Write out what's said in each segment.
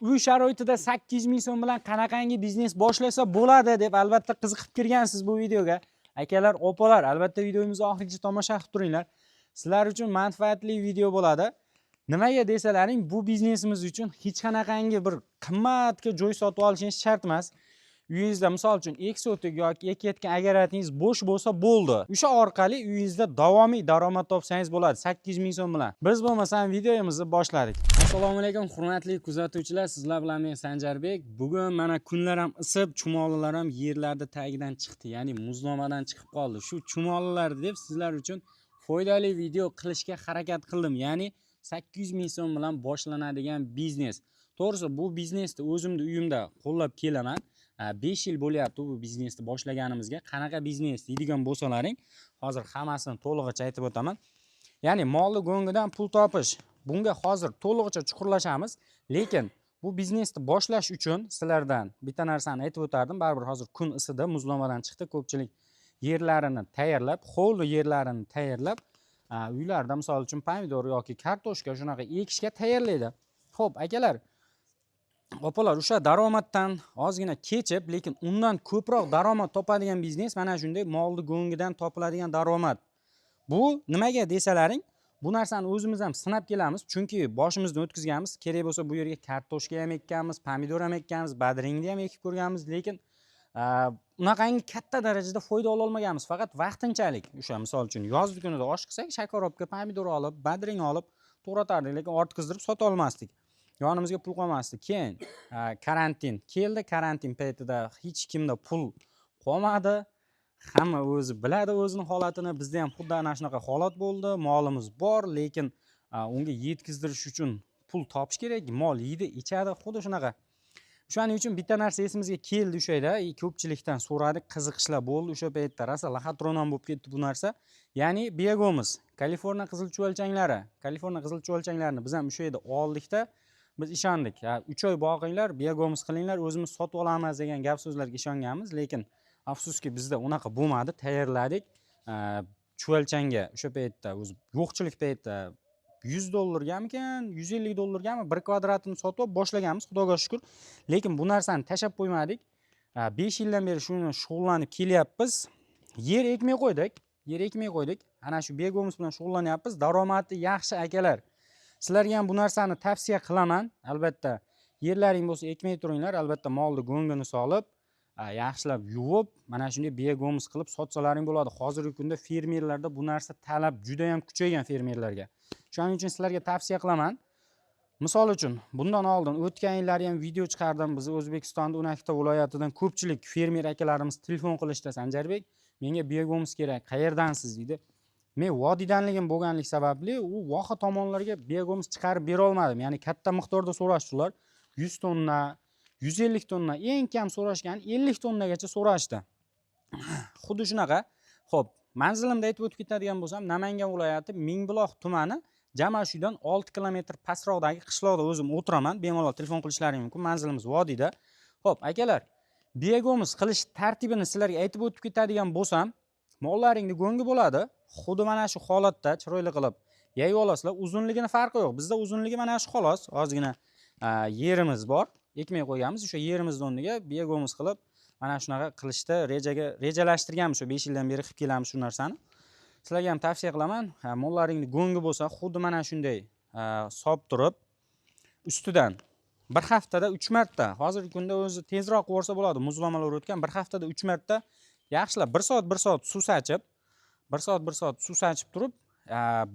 uy sharoitida 800 ming so'm bilan qanaqangi biznes boshlasa bo'ladi deb albatta qiziqib kirgansiz bu videoga. Akalar, opalar, albatta videomizni oxirigacha tomosha qilib turinglar. Sizlar uchun manfaatli video bo'ladi. Nimaga desalaring, bu biznesimiz uchun hech qanaqangi bir qimmatga joy sotib olishingiz shart emas. Uyingizda misol uchun eksotik yoki ekayotgan agaratingiz bo'sh bo'lsa bo'ldi. O'sha orqali uyingizda davomiy daromad topsangiz bo'ladi 800 ming so'm bilan. Biz bo'lmasam videomizni boshladik. Assalomu alaykum hurmatli kuzatuvchilar, sizlar bilan men Sanjarbek. Bugun mana kunlar ham isib, chumolilar ham yerlarda tagidan chiqdi, ya'ni muzlamadan chiqib qoldi. Shu chumolilar deb sizlar uchun foydali video qilishga harakat qildim. Ya'ni 800 ming so'm bilan boshlanadigan biznes. To'g'risi bu biznesni o'zimni uyimda qo'llab kelaman. 5 yil bo'lyapti bu biznesni boshlaganimizga. Qanaqa biznes deydigan bo'lsalaring, hozir hammasini to'lig'icha aytib o'taman. Ya'ni molni go'ngidan pul topish. Bunga hozir to'lig'icha chuqurlashamiz, lekin bu biznesni boshlash uchun sizlardan bitta narsani aytib o'tardim. Baribir hozir kun isida, muzlamadan chiqdi. Ko'pchilik yerlarini tayyorlab, hovli yerlarini tayyorlab, uylarda misol uchun pomidor yoki kartoshka shunaqa ekishga tayyorlaydi. Xo'p, akalar, opalar, o'sha daromaddan ozgina kechib, lekin undan ko'proq daromad topadigan biznes mana shunday molni go'ngidan topiladigan daromad. Bu nimaga desalaring, bu narsani o'zimiz ham sinab kelamiz, chunki boshimizdan o'tkazganmiz. Kerak bo'lsa bu yerga kartoshka ham ekkanmiz, pomidor ham ekkanmiz, badringni ham ekib ko'rganmiz, lekin unaqangi katta darajada foyda ola olmaganmiz. Faqat vaqtinchalik. O'sha misol uchun yoz kunida osh qilsak, shakarobga pomidor olib, badring olib to'g'ratardik, lekin ortqizdirib sota olmasdik. Yonimizga pul qolmasdi. Keyin karantin keldi. Karantin paytida hech kimda pul qolmadi. Hamma o'zi biladi o'zining holatini. Bizda ham xuddi ana shunaqa holat bo'ldi. Molimiz bor, lekin unga yetkizdirish uchun pul topish kerak. Mol yeydi, ichadi, xuddi shunaqa. Shuning uchun bitta narsa esimizga keldi o'sha yerda. Ko'pchilikdan so'radik, qiziqishlar bo'ldi o'sha paytda. Rosa laxatron bo'lib ketdi bu narsa. Ya'ni Biagomiz, Kaliforniya qizil chuvalchanglari. Kaliforniya qizil chuvalchanglarini biz ham o'sha yerda oldikda. Biz ishondik. 3 oy boqinglar, Biagomiz qilinglar, o'zimiz sotib olamiz degan gap so'zlarga ishonganmiz, lekin afsuski bizda unaqa bo'lmadi. Tayyorladik. Chuvalchanga o'sha paytda o'zi yo'qchilik paytda $100 $150 bir kvadratini sotib olib boshlaganmiz, Xudoga shukr. Lekin bu narsani tashab qo'ymadik. 5 yildan beri shuni shug'ullanib kelyapmiz. Yer ekmay qo'ydik. Ana shu Biagomiz bilan shug'ullanyapmiz. Daromadi yaxshi akalar. Sizlarga ham bu narsani tavsiya qilaman. Albatta, yerlaring bo'lsa ekmay turinglar. Albatta, molni go'ngini solib, yaxshilab yuvib, mana shunday Biagomiz qilib sotsalaring bo'ladi. Hozirgi kunda fermerlarda bu narsa talab juda ham kuchaygan fermerlarga. Shuning uchun sizlarga tavsiya qilaman. Misol uchun, bundan oldin o'tgan yillari ham video chiqardim. Biz O'zbekistonda 12 ta viloyatidan ko'pchilik fermer akalarimiz telefon qilishdi, Sanjarbek, menga Biagomiz kerak, qayerdansiz deydi. Men vodiydanligim bo'lganlik sababli u voha tomonlarga Biagomiz chiqarib bera olmadim. Ya'ni katta miqdorda so'rashdilar. 100 tonna, 150 tonna, eng kam so'rashgan 50 tonnagacha so'rashdi. Xuddi shunaqa. Xo'p, manzilimda aytib o'tib ketadigan bo'lsam, Namangan viloyati Mingbuloq tumani Jamashudan 6 kilometr pastroqdagi qishloqda o'zim o'tiraman. Bemalol telefon qilishlaring mumkin. Manzilimiz vodiyda. Xo'p, akalar, Biagomiz qilish tartibini sizlarga aytib o'tib ketadigan bo'lsam, mollaringni go'ngi bo'ladi. Xuddi mana shu holatda chiroyli qilib yeyib olasizlar. Uzunligini farqi yo'q. Bizda uzunligi mana shu xolos. Ozgina yerimiz bor. Ekmay qo'yganmiz. O'sha yerimizni o'rniga Biagomiz qilib mana shunaqa qilishda rejalashtirganmiz. Shu 5 yildan beri qilib kelamiz shu narsani. Sizlarga ham tavsiya qilaman. Mollaringni go'ngi bo'lsa, xuddi mana shunday solib turib, ustidan bir haftada 3 marta, hozirgi kunda o'zi tezroq bo'lsa bo'ladi, muzlamalar o'tgan, bir haftada 3 marta yaxshilab 1 soat suv sachib, 1 soat suv sachib turib,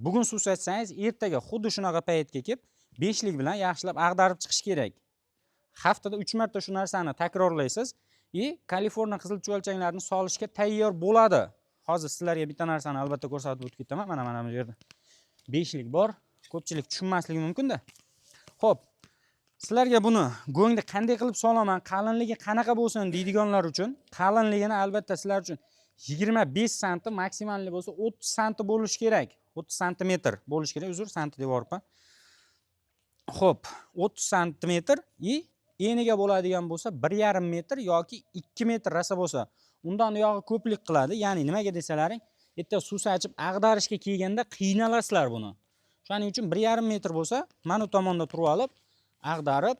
bugun suv sachsangiz, ertaga xuddi shunaqa paytga kelib, 5 lik bilan yaxshilab ag'darib chiqish kerak. Haftada 3 marta shu narsani takrorlaysiz, Kaliforniya qizil chuvalchanglarini solishga tayyor bo'ladi. Hozir sizlarga bitta narsani albatta ko'rsatib o'tib ketaman. Mana bu yerda 5 lik bor. Ko'pchilik tushunmasligi mumkin-da. Xo'p, sizlarga buni go'ngda qanday qilib solaman, qalinligi qanaqa bo'lsin deydiganlar uchun, qalinligini albatta sizlar uchun 25 santi, maksimalli bo'lsa 30 santi bo'lishi kerak. 30 santimetr bo'lishi kerak. Uzr, santi deb yuboribman. Xo'p, 30 santimetr eniga bo'ladigan bo'lsa 1,5 metr yoki 2 metr rasa bo'lsa, undan yog'i ko'plik qiladi. Ya'ni nimaga desalaring, erta suv sachib ag'darishga kelganda qiynalasizlar buni. Shuning uchun 1,5 metr bo'lsa, mana bu tomonda turib olib, ag'darib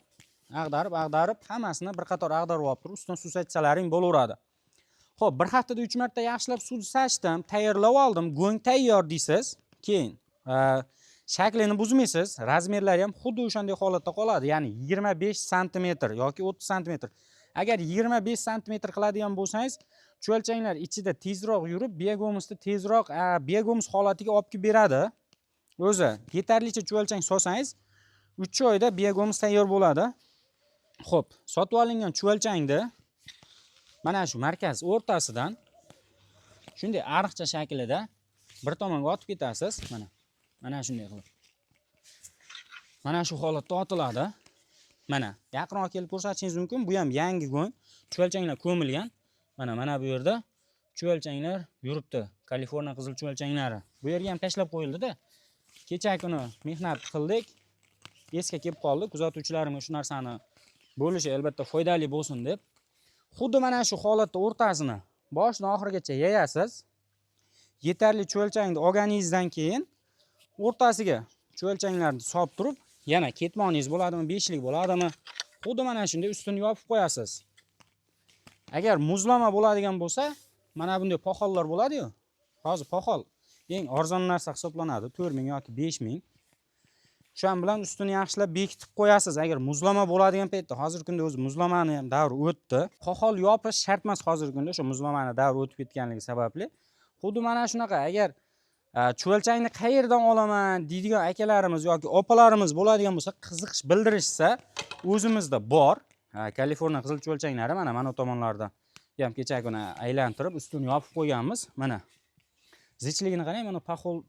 ag'darib hammasini bir qator ag'darib olib turib ustidan suv sepsalaring bo'laveradi. Xo'p, bir haftada 3 marta yaxshilab suv sachdim, tayyorlab oldim, go'ng tayyor deysiz. Keyin shaklini buzmaysiz, razmerlari ham xuddi o'shanday holatda qoladi, ya'ni 25 sm yoki 30 sm. Agar 25 sm qiladigan bo'lsangiz, cho'lchanglar ichida tezroq yurib, biogomusni tezroq biogomus holatiga olib kelib beradi. O'zi yetarlicha cho'lchang solsangiz 3 oyda biogomus tayyor bo'ladi. Xo'p, sotib olingan cho'lchangni mana shu markaz o'rtasidan shunday ariqcha shaklida bir tomonga otib ketasiz. Mana shunday qilib. Mana shu holatda otiladi. Mana yaqinroq kelib ko'rsatishingiz mumkin. Bu ham yangi go'ng. Cho'lchanglar ko'milgan. Mana bu yerda cho'lchanglar yuribdi. Kaliforniya qizil cho'lchanglari. Bu yerga ham tashlab qo'yildi-da. Kecha kuni mehnat qildik. Esga kelib qoldi. Kuzatuvchilarimga shu narsani bo'lishi albatta foydali bo'lsin deb. Xuddi mana shu holatda o'rtasini boshidan oxirigacha yayasiz. Yetarli cho'lchangni olganingizdan keyin o'rtasiga cho'lchanglarni solib turib, yana ketmoningiz bo'ladimi, beshlik bo'ladimi, xuddi mana shunday ustini yopib qo'yasiz. Agar muzlama bo'ladigan bo'lsa, mana bunday poxollar bo'ladi-yu. Hozir poxol eng arzon narsa hisoblanadi, 4000 yoki 5000. Shu bilan ustini yaxshilab bekitib qo'yasiz. Agar muzlama bo'ladigan paytda, hozirgi kunda o'zi muzlamani ham davri o'tdi. Poxol yopish shart emas hozirgi kunda, shu muzlamani davri o'tib ketganligi sababli. Xuddi mana shunaqa, agar cho'lchangni qayerdan olaman deydigan akalarimiz yoki opalarimiz bo'ladigan bo'lsa, qiziqish bildirishsa, o'zimizda bor. Kaliforniya qizil cho'lchanglari mana tomonlarda ham kecha kuni aylantirib ustini yopib qo'yganmiz. Mana zichligini qarang, mana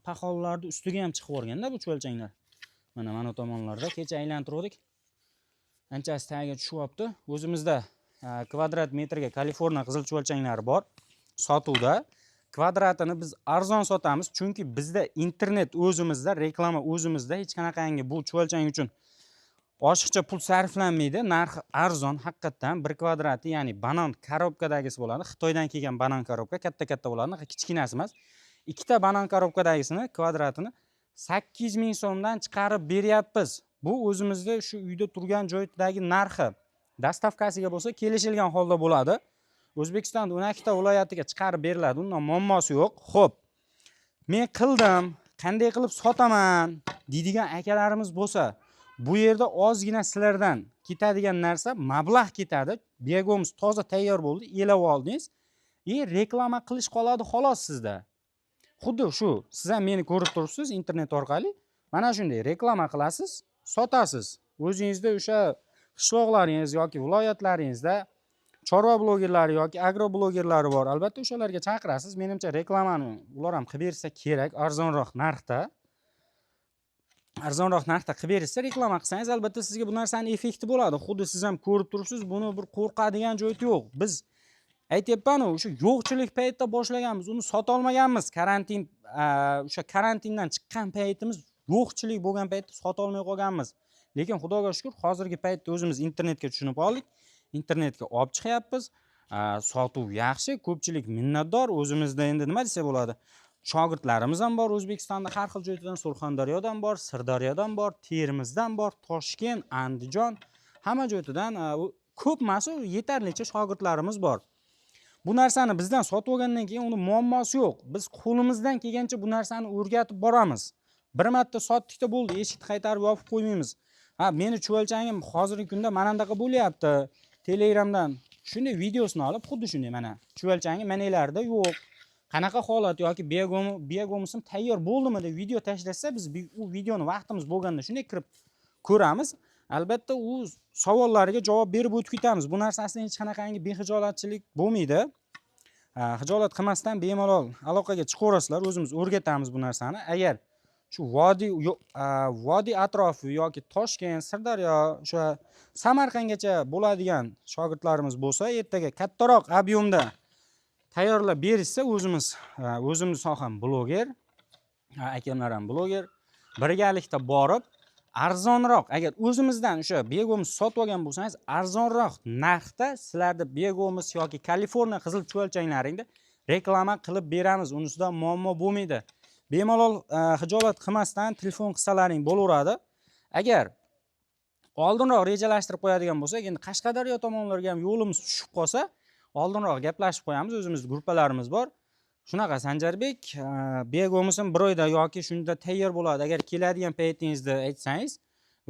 paxollarning ustiga ham chiqib o'rganda bu cho'lchanglar. Mana tomonlarda kecha aylantirdik. Anchasi tagiga tushyapti. O'zimizda kvadrat metrga Kaliforniya qizil cho'lchanglari bor sotuvda. Kvadratini biz arzon sotamiz, chunki bizda internet o'zimizda, reklama o'zimizda, hech qanaqangi bu cho'lchang uchun oshiqcha pul sarflanmaydi. Narxi arzon, haqiqatan 1 kvadrati, ya'ni banan korobkadagisi bo'ladi. Xitoydan kelgan banan korobka katta bo'ladi, kichkinasi emas. Ikkita banan korobkadagisini kvadratini 8000 so'mdan chiqarib beryapmiz. Bu o'zimizda shu uyda turgan joydagi narxi. Dastavkasiga bo'lsa kelishilgan holda bo'ladi. O'zbekistonda 12 ta viloyatiga chiqarib beriladi, undan muammosi yo'q. Xo'p, men qildim, qanday qilib sotaman deydigan akalarimiz bo'lsa, bu yerda ozgina sizlardan ketadigan narsa mablag' ketadi. Biogomus toza tayyor bo'ldi, elab oldingiz. Reklama qilish qoladi xolos sizda. Xuddi shu, siz ham meni ko'rib turibsiz internet orqali. Mana shunday reklama qilasiz, sotasiz. O'zingizda o'sha qishloqlaringiz yoki viloyatlaringizda chorva blogerlari yoki agro blogerlari bor. Albatta o'shalarga chaqirasiz. Menimcha reklamani ular ham qilib bersa kerak, arzonroq narxda. Arzonroq narxda qilib bersa, reklama qilsangiz albatta sizga bu narsaning effekti bo'ladi. Xuddi siz ham ko'rib turibsiz, buni bir qo'rqadigan joyi yo'q. Biz aytyapman-ku, o'sha yo'qchilik paytida boshlaganmiz, uni sota olmaganmiz. Karantin, o'sha karantindan chiqqan paytimiz yo'qchilik bo'lgan paytda sota olmay qolganmiz. Lekin Xudoga shukr, hozirgi paytda o'zimiz internetga tushunib oldik. Internetga olib chiqyapmiz. Sotuv yaxshi, ko'pchilik minnatdor. O'zimizda endi nima desa bo'ladi? Shogirdlarimiz ham bor O'zbekistonda har xil joydan, Surxondaryodan bor, Sirdaryodan bor, Termizdan bor, Toshkent, Andijon, hamma joydan ko'pmasi yetarlicha shogirdlarimiz bor. Bu narsani bizdan sotib olgandan keyin uni muammosi yo'q. Biz qo'limizdan kelgancha bu narsani o'rgatib boramiz. Bir marta sotdikda bo'ldi, eshikni qaytarib yopib qo'ymaymiz. Meni cho'lchangim hozirgi kunda mana bunaqa bo'lyapti. Telegramdan shunday videosini olib, xuddi shunday mana cho'lchangim manalarda yo'q. Qanaqa holat yoki biogomusim tayyor bo'ldimi deb video tashlasa, biz u videoni vaqtimiz bo'lganda shunday kirib ko'ramiz. Albatta u savollariga javob berib o'tib ketamiz. Bu narsasida hech qanaqangi behijolatchilik bo'lmaydi. Hijolat qilmasdan bemalol aloqaga chiqaverasizlar, o'zimiz o'rgatamiz bu narsani. Agar shu vodiy atrofi yoki Toshkent, Sirdaryo, o'sha Samarqandgacha bo'ladigan shogirdlarimiz bo'lsa, ertaga kattaroq ob'yomda tayyorlab berishsa, o'zimiz soham bloger, akamlar ham bloger, birgalikda borib arzonroq, agar o'zimizdan o'sha biogomus sotib olgan bo'lsangiz, arzonroq narxda sizlarda biogomus yoki Kaliforniya qizil cho'lchanglaringda reklama qilib beramiz. Unisidan muammo bo'lmaydi. Bemalol hijolat qilmasdan telefon qilsalaring bo'laveradi. Agar oldinroq rejalashtirib qo'yadigan bo'lsak, endi Qashqadaryo tomonlarga ham yo'limiz tushib qolsa, oldinroq gaplashib qo'yamiz, o'zimizning gruppalarimiz bor. Shunaqa Sanjarbek, bek bo'lmasin bir oyda yoki shunda tayyor bo'ladi. Agar keladigan paytingizni aytsangiz,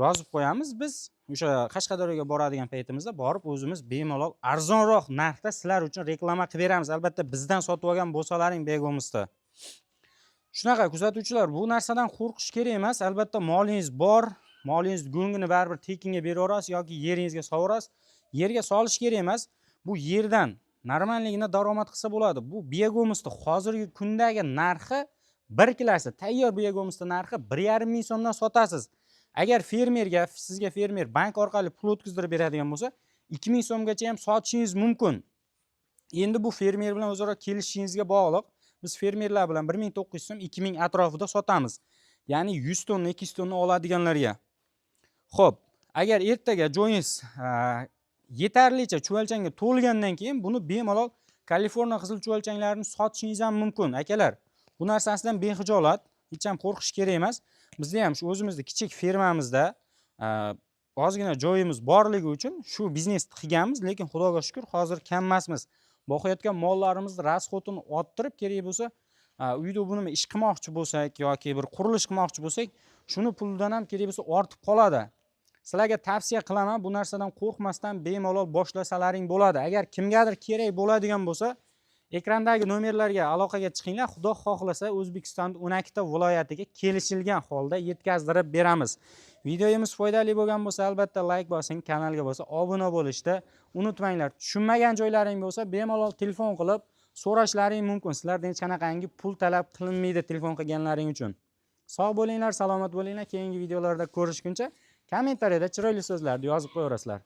yozib qo'yamiz. Biz o'sha Qashqadaryoga boradigan paytimizda borib o'zimiz bemalol arzonroq narxda sizlar uchun reklama qilib beramiz. Albatta bizdan sotib olgan bo'lsalaring bek bo'lmasda. Shunaqa kuzatuvchilar, bu narsadan qo'rqish kerak emas. Albatta molingiz bor, molingiz go'ngini baribir tekinga beraverasiz yoki yeringizga sovorasiz. Yerga solish kerak emas. Bu yerdan normalligina daromad qilsa bo'ladi. Bu biogomusda hozirgi kundagi narxi 1 kilosi tayyor biogomusda narxi 1,5 ming so'mdan sotasiz. Agar fermerga, sizga fermer bank orqali pul o'tkazdirib beradigan bo'lsa, 2 ming so'mgacha ham sotishingiz mumkin. Endi bu fermer bilan o'zaro kelishishingizga bog'liq. Biz fermerlar bilan 1900 so'm, 2000 atrofida sotamiz. Ya'ni 100 tonna, 200 tonna oladiganlarga. Xo'p, agar ertaga joyingiz yetarlicha chuvalchangga to'lgandan keyin buni bemalol Kaliforniya qizil chuvalchanklarini sotishingiz ham mumkin. Akalar, bu narsasidan bexijolat, hech ham qo'rqish kerak emas. Bizda ham shu o'zimizning kichik fermamizda ozgina joyimiz borligi uchun shu biznesni qilganmiz, lekin Xudoga shukr, hozir kam emasmiz. Boqayotgan mollarimizni rasxotini orttirib, kerak bo'lsa, uyda buni ish qilmoqchi bo'lsak yoki bir qurilish qilmoqchi bo'lsak, shuni puldan ham kerak bo'lsa ortib qoladi. Sizlarga tavsiya qilaman, bu narsadan qo'rqmasdan bemalol boshlasalaring bo'ladi. Agar kimgadir kerak bo'ladigan bo'lsa, ekrandagi nomerlarga aloqaga chiqinglar. Xudo xohlasa O'zbekistonning 12 ta viloyatiga kelishilgan holda yetkazdirib beramiz. Videomiz foydali bo'lgan bo'lsa, albatta like bosing, kanalga bo'lsa obuna bo'lishni unutmanglar. Tushunmagan joylaring bo'lsa, bemalol telefon qilib so'rashlaring mumkin. Sizlardan hech qanaqangi pul talab qilinmaydi telefon qilganlaring uchun. Sog' bo'linglar, salomat bo'linglar. Keyingi videolarda ko'rishguncha kommentariyada chiroyli so'zlarni yozib qo'yaverasizlar.